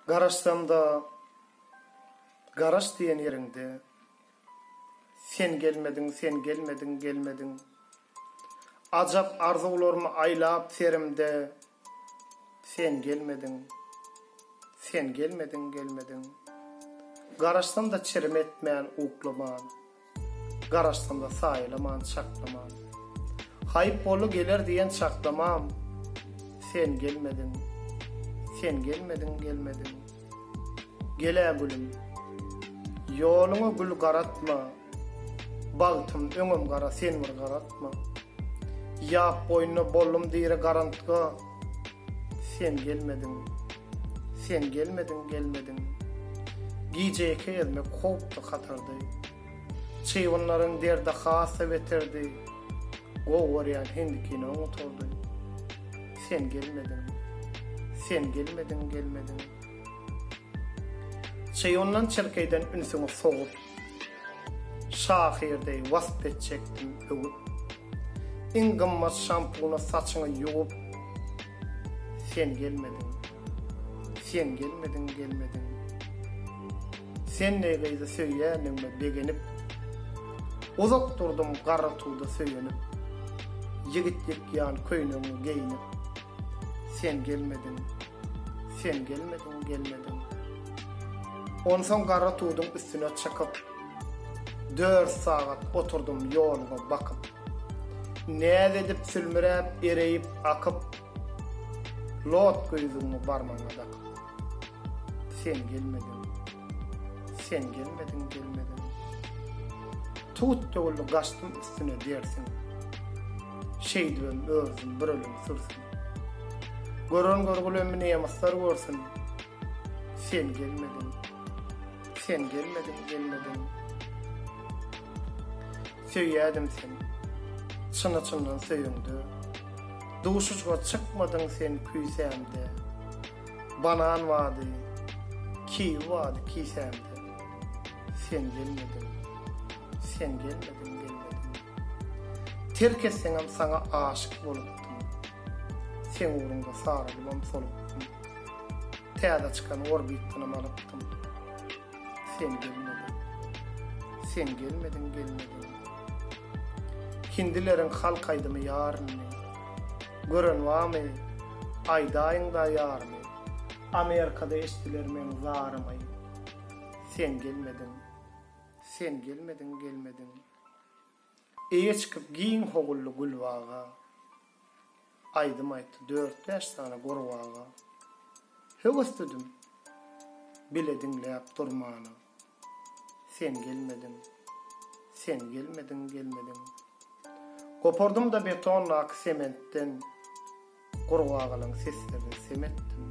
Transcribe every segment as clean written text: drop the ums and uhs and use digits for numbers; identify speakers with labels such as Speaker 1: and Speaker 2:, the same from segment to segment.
Speaker 1: Garaşsamda, garaş diyen yerinde, sen gelmedin. Acap arzularımı aylap serimde, sen gelmedin. Garaşsam da çirim etmeyen uklaman, garaşsam da sayılaman, çaklaman. Hayıp bolu gelir diyen çaklamam, sen gelmedin. Gele gülüm, yolunu gül garatma, bağıtım öňüm gara, sen bir garatma. Yap boynu bollum diýre garantga, sen gelmedin. Giyjeki elme kopdy hatardy. Çyvynlaryň derde hasa beterdi. Gowuryan hindikini unuturdy. Sen gelmedin. Çyvynlan çerkeyden ünsüňi soğup, şahirde wasp çekdim öwüp. En gymmat şampuna saçyňy ýuwup, sen gelmedin. Sen neýle söýýänime begenip, uzak durdum garra tuğda söýenip, yigitlik ýan köýnüňi geýnip, sen gelmedin. Onsoň garra tuğdum üstüne çakyp, 4 saat oturdum ýoluga bakyp, näze edip sülmürep, ereyip, akyp, lot gözüňi barmaňa dakyp, sen gelmedin. Tut ýolly gaçdym üstüne dersin, şeýdibem özüm bir ölüm sürsin. Gören görgülüm niýemaslar görsin, sen gelmedin. Söýýädim sen, çyny-çyndan söýüňdi. Duşuşga çykmadyň sen küýsemde. Banan wady, ki wady kiýsemde. Sen gelmedin. Terkesseňem saňa aşyk bolupdym. Sen uğrunda sarylmam solupdym. Täze çykan orbitini alypdym. Sen gelmedin. Kindileriň halkaýdymy ýaryny. Gören wamy, aýdaýynda ýaryny. Amerikada eşdilermen zarymay. Sen gelmedin. Eýe çykyp giň hogully gülwaga. Aýdym aýtdy 4-5 tane gorwaga. Höwüsdüm. Bilediňläp durmany. Sen gelmedin. Kopardym da betonla sementden, gurwagalyň seslerini semetdim.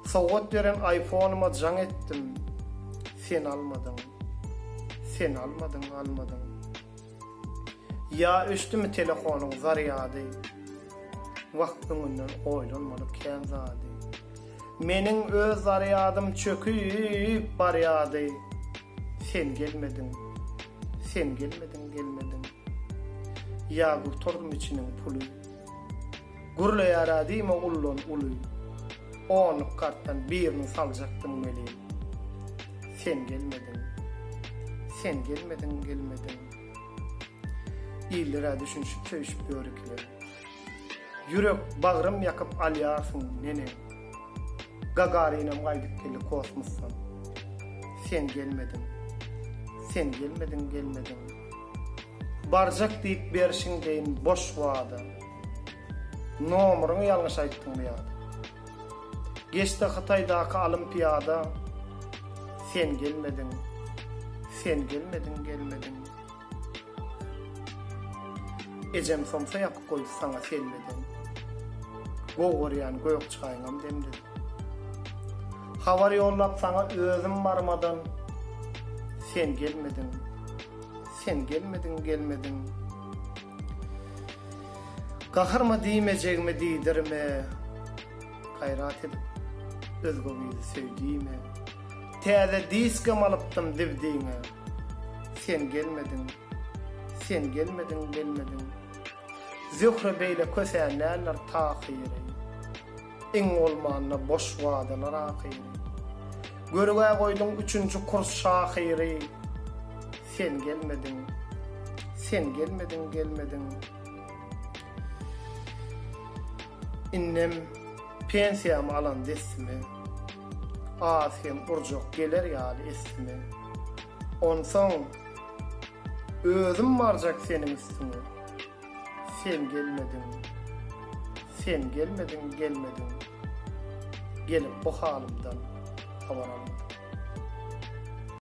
Speaker 1: Sowgat beren iPhone'uma jaň etdim. Sen almadın. Ya üstümi telefonuň zaryady. Wagtyňdan oýlanmaly kän zady. Meniň öz zaryadym çöküp barýady. Sen gelmedin. Ya guturdum içiniň puly. Gurle ýaradyma ullun uly. 10 kartdan birini saljakdyň meli. Sen gelmedin. İllere düşünşüp söýüşüp görükler. Yürek bagrym ýakyp alýarsyň nene. Gagarinam gaýdyp geldi kosmosdan. Sen gelmedin. Barjak diýip berişiň deýin boş wada. Nomuryny ýalňyş aýtdyň ýa-da. Geçti Hataýdaky olimpiada. Sen gelmedin. Ejem somsa ýapyp goýdy saňa selmeden. Gowuryan göýük çygaýňam demdi. Habar ýollap saňa özüm barmadan. Sen gelmedin. Gaharma diýmejegmi diýdirme. Gaýrat edip özgöwüňi söýdime. Täze diskam alypdym dibdiňe. Sen gelmedin. Zöhre beýle kösänler tahyry. Iň olmanyna boş wadalar akyry. Görüge koydum 3-nji kurs şahyry. Sen gelmedin. Sen gelmedin. Innem pensiyamı alan desmi. Sen urjok geler ýaly esmi. Onsoň özüm barjak senin üstüne. Sen gelmedin. Gelip bu halımdan habar almadım.